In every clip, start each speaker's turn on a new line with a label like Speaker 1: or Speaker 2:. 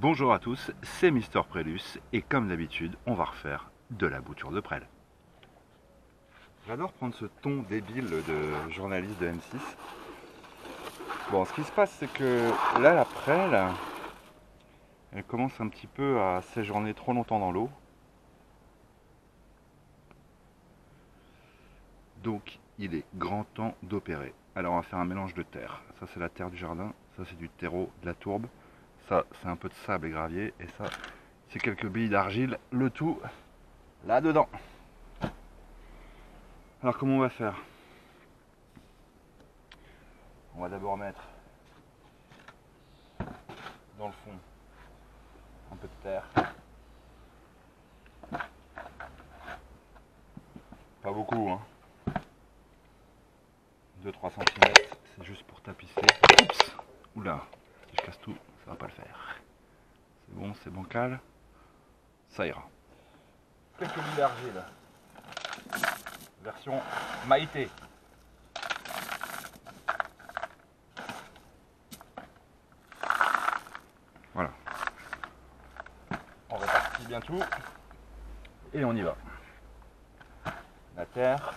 Speaker 1: Bonjour à tous, c'est Mister Prélus et comme d'habitude, on va refaire de la bouture de prêle. J'adore prendre ce ton débile de journaliste de M6. Bon, ce qui se passe, c'est que là, la prêle, elle commence un petit peu à séjourner trop longtemps dans l'eau. Donc, il est grand temps d'opérer. Alors, on va faire un mélange de terre. Ça, c'est la terre du jardin. Ça, c'est du terreau, de la tourbe. Ça, c'est un peu de sable et gravier. Et ça, c'est quelques billes d'argile. Le tout là-dedans. Alors, comment on va faire? On va d'abord mettre dans le fond un peu de terre. Pas beaucoup, hein. 2-3 cm, c'est juste pour tapisser. Oups! Oula, si je casse tout, ça va pas le faire. C'est bon, c'est bancal. Ça ira. Quelques billes d'argile. Version Maïté. Voilà. On répartit bien tout. Et on y va. La terre.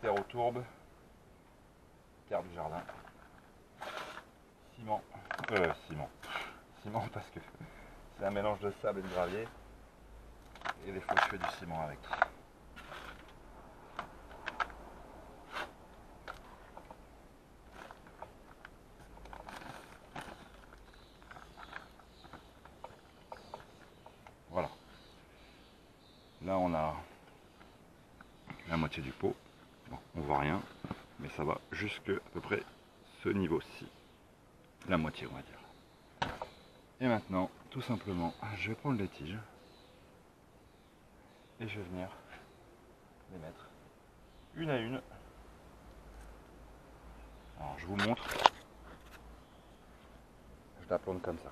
Speaker 1: Terre aux tourbes. Terre du jardin. Ciment. Ciment parce que c'est un mélange de sable et de gravier. Et des fois je fais du ciment avec. Voilà. Là on a la moitié du pot. Bon, on voit rien, mais ça va jusque à peu près ce niveau-ci. La moitié on va dire. Et maintenant, tout simplement, je vais prendre les tiges et je vais venir les mettre une à une. Alors je vous montre. Je la plante comme ça.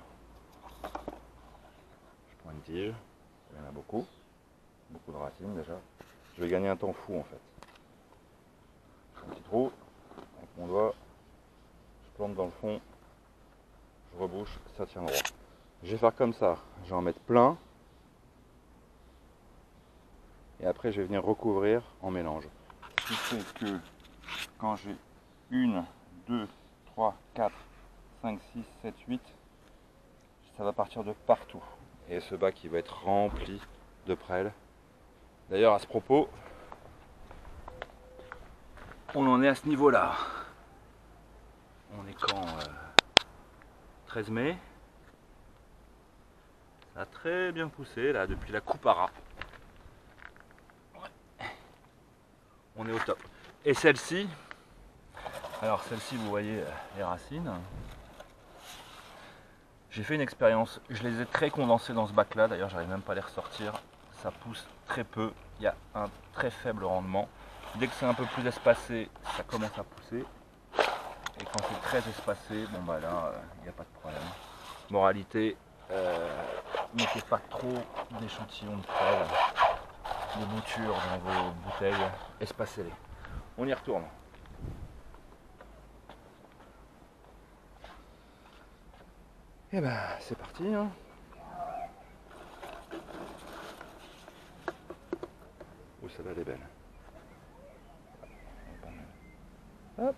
Speaker 1: Je prends une tige, il y en a beaucoup de racines déjà. Je vais gagner un temps fou en fait. Un petit trou, avec mon doigt, je plante dans le fond, je rebouche, ça tient droit. Je vais faire comme ça, je vais en mettre plein. Et après je vais venir recouvrir en mélange. Ce qui fait que quand j'ai 1, 2, 3, 4, 5, 6, 7, 8, ça va partir de partout. Et ce bac il va être rempli de prêle. D'ailleurs à ce propos, on en est à ce niveau là. On est quand 13 mai. Ça a très bien poussé là depuis la coupe à ras. On est au top. Et celle-ci, alors celle-ci vous voyez les racines. J'ai fait une expérience, je les ai très condensées dans ce bac là, d'ailleurs j'arrive même pas à les ressortir. Ça pousse très peu, il y a un très faible rendement. Dès que c'est un peu plus espacé, ça commence à pousser. Et quand c'est très espacé, bon bah là, il n'y a pas de problème. Moralité, mettez pas trop d'échantillons de prêle, de boutures dans vos bouteilles, espacez-les. On y retourne. Et ben c'est parti, hein. Oh celle-là elle est belle. Hop.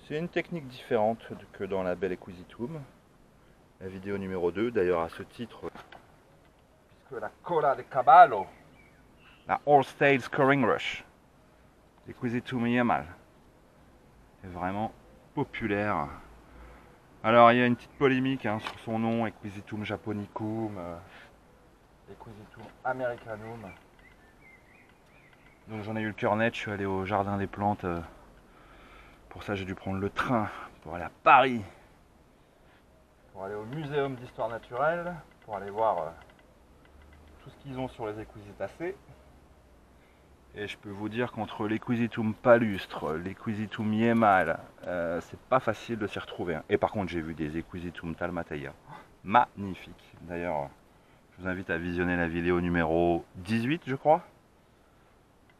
Speaker 1: C'est une technique différente que dans la Belle Equisitum. La vidéo numéro 2, d'ailleurs à ce titre, puisque la Cola de Caballo, la All States Scoring Rush, l'Equisitum Yamal, est vraiment populaire. Alors il y a une petite polémique hein, sur son nom, Equisitum Japonicum, Equisitum Americanum. Donc j'en ai eu le cœur net, je suis allé au jardin des plantes. Pour ça j'ai dû prendre le train pour aller à Paris, pour aller au Muséum d'Histoire Naturelle, pour aller voir tout ce qu'ils ont sur les Equisitacées. Et je peux vous dire qu'entre l'Equisitum palustre, l'Equisitum Yemal, c'est pas facile de s'y retrouver. Hein. Et par contre j'ai vu des Equisitum Talmateia, magnifiques. D'ailleurs, je vous invite à visionner la vidéo numéro 18 je crois,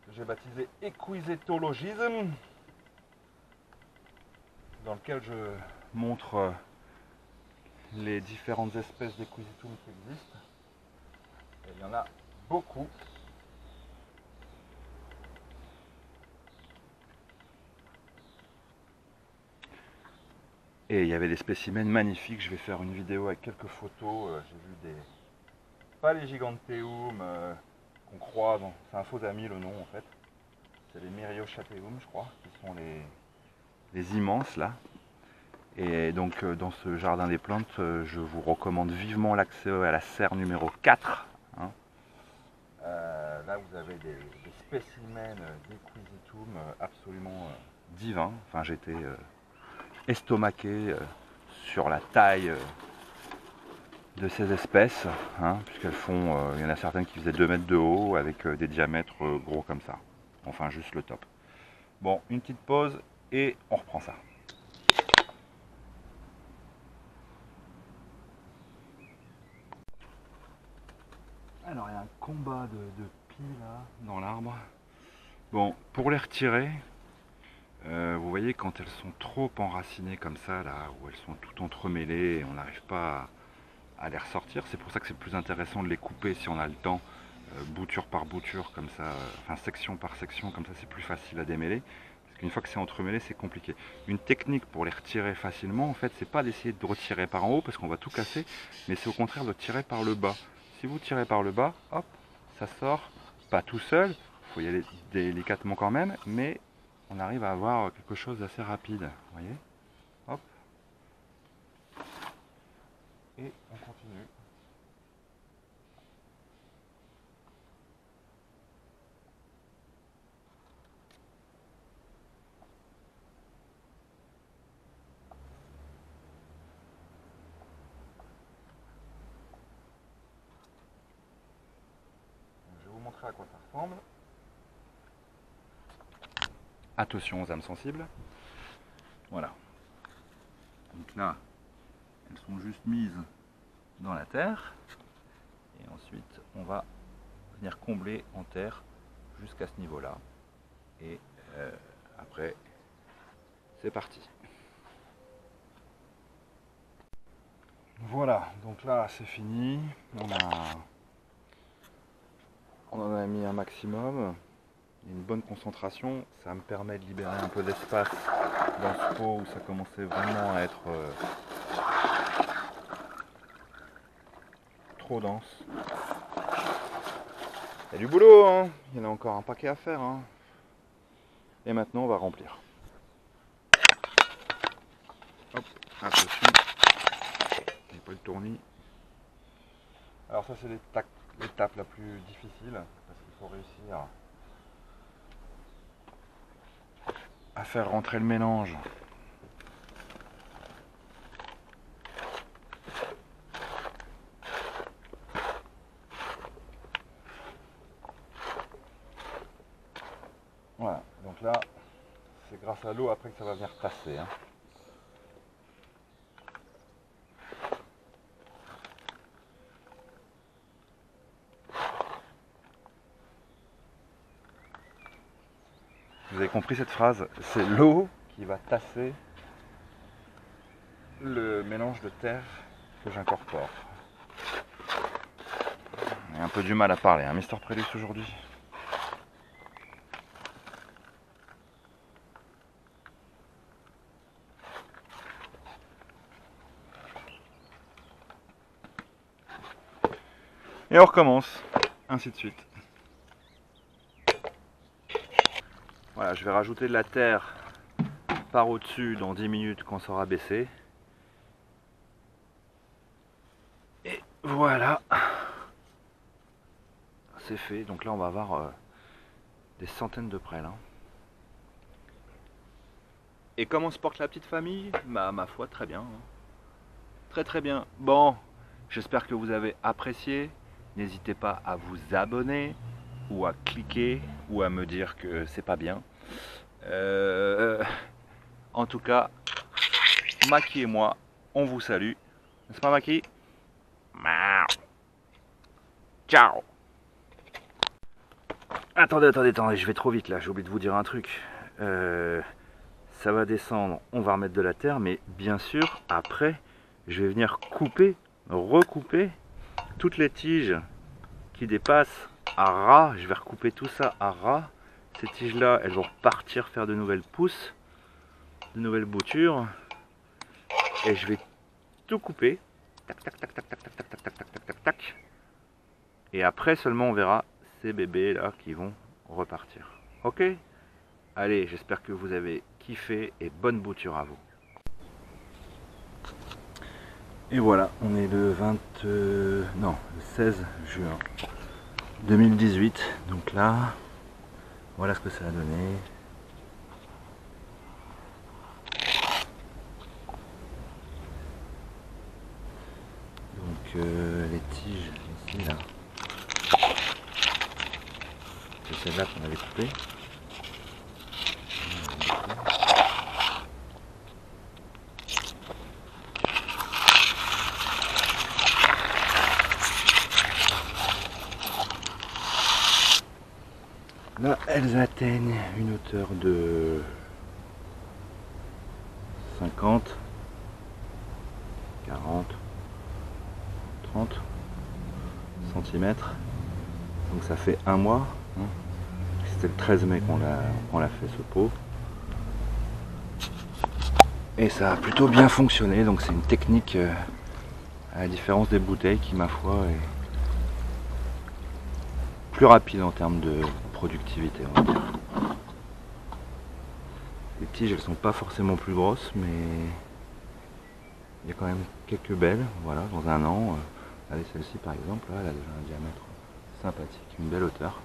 Speaker 1: que j'ai baptisé Equisetologism, dans lequel je montre les différentes espèces d'Equisetum qui existent. Et il y en a beaucoup. Et il y avait des spécimens magnifiques. Je vais faire une vidéo avec quelques photos. J'ai vu des... Pas les Giganteum qu'on croit. C'est un faux ami le nom en fait. C'est les Myriochateum je crois, qui sont les immenses là. Et donc dans ce jardin des plantes, je vous recommande vivement l'accès à la serre numéro 4. Hein. Là vous avez des spécimens d'Equisetum absolument divins. Enfin j'étais estomaqué sur la taille de ces espèces, hein, puisqu'elles font, il y en a certaines qui faisaient 2 mètres de haut avec des diamètres gros comme ça. Enfin juste le top. Bon, une petite pause et on reprend ça. Alors il y a un combat de pies là dans l'arbre. Bon, pour les retirer, vous voyez quand elles sont trop enracinées comme ça, là, où elles sont toutes entremêlées et on n'arrive pas à les ressortir, c'est pour ça que c'est plus intéressant de les couper si on a le temps, bouture par bouture comme ça, enfin section par section, comme ça c'est plus facile à démêler. Parce qu'une fois que c'est entremêlé, c'est compliqué. Une technique pour les retirer facilement, en fait, c'est pas d'essayer de retirer par en haut parce qu'on va tout casser, mais c'est au contraire de tirer par le bas. Si vous tirez par le bas, hop, ça sort, pas tout seul, il faut y aller délicatement quand même, mais on arrive à avoir quelque chose d'assez rapide, vous voyez, hop, et on continue. Je vais vous montrer à quoi ça ressemble. Attention aux âmes sensibles. Voilà. Donc là, elles sont juste mises dans la terre. Et ensuite, on va venir combler en terre jusqu'à ce niveau-là. Et après, c'est parti. Voilà, donc là c'est fini. On en a mis un maximum. Une bonne concentration, ça me permet de libérer un peu d'espace dans ce pot où ça commençait vraiment à être trop dense. Il y a du boulot, hein. Il y en a encore un paquet à faire. Hein. Et maintenant on va remplir. Hop, attention, il n'y a pas le tournis. Alors ça c'est l'étape la plus difficile, parce qu'il faut réussir à faire rentrer le mélange voilà, donc là c'est grâce à l'eau après que ça va venir tasser hein. Vous avez compris cette phrase, c'est l'eau qui va tasser le mélange de terre que j'incorpore. J'ai un peu du mal à parler, hein, Mister Prélux aujourd'hui. Et on recommence, ainsi de suite. Voilà, je vais rajouter de la terre par au-dessus dans 10 minutes quand ça aura baissé. Et voilà, c'est fait. Donc là, on va avoir des centaines de prêles. Hein. Et comment se porte la petite famille? Bah, ma foi, très bien. Hein. Très très bien. Bon, j'espère que vous avez apprécié. N'hésitez pas à vous abonner ou à cliquer ou à me dire que c'est pas bien. En tout cas, Maki et moi, on vous salue. N'est-ce pas Maki? Ciao. Attendez, je vais trop vite là, j'ai oublié de vous dire un truc. Ça va descendre, on va remettre de la terre, mais bien sûr, après, je vais venir couper, recouper toutes les tiges qui dépassent à ras. Je vais recouper tout ça à ras. Ces tiges là, elles vont repartir faire de nouvelles pousses, de nouvelles boutures, et je vais tout couper, tac tac tac tac tac tac tac tac tac tac tac tac tac, et après seulement on verra ces bébés là qui vont repartir. Ok, allez, j'espère que vous avez kiffé et bonne bouture à vous. Et voilà, on est le 16 juin 2018, donc là, voilà ce que ça a donné. Donc les tiges ici là, c'est celle-là qu'on avait coupée. Là, elles atteignent une hauteur de 50, 40, 30 cm. Donc ça fait un mois. C'était le 13 mai qu'on l'a fait ce pot. Et ça a plutôt bien fonctionné. Donc c'est une technique, à la différence des bouteilles, qui ma foi est plus rapide en termes de productivité, on va dire. Les tiges, elles sont pas forcément plus grosses, mais il y a quand même quelques belles. Voilà, dans un an, allez, celle-ci par exemple, là, elle a déjà un diamètre sympathique, une belle hauteur.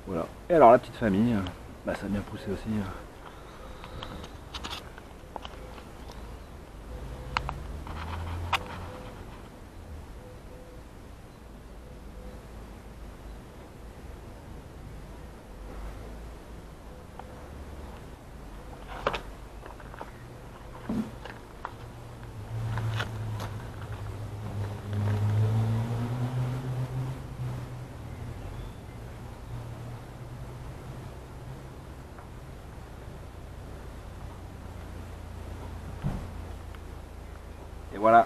Speaker 1: Voilà. Et alors la petite famille, bah, ça a bien poussé aussi. Et voilà.